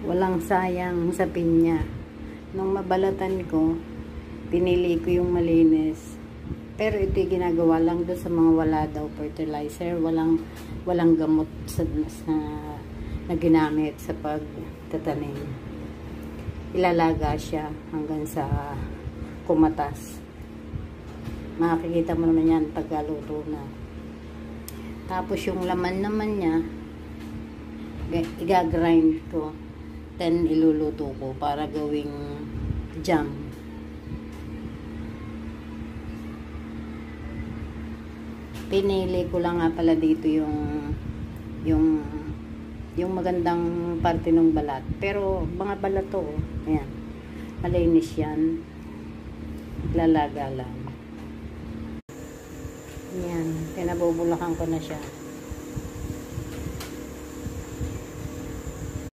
Walang sayang sa pinya. Nung mabalatan ko, pinili ko yung malinis. Pero ito ginagawa lang doon sa mga wala daw fertilizer. Walang gamot na ginamit sa pagtatanim. Ilalaga siya hanggang sa kumatas. Makikita mo naman yan pagkaluto na. Tapos yung laman naman niya, i-grind ko. Then iluluto ko para gawing jam. Pinili ko lang nga pala dito yung magandang parte ng balat. Pero mga balat to, ayan. Malinis yan. Lalaga lang. Ayan, pinabubulakan ko na siya.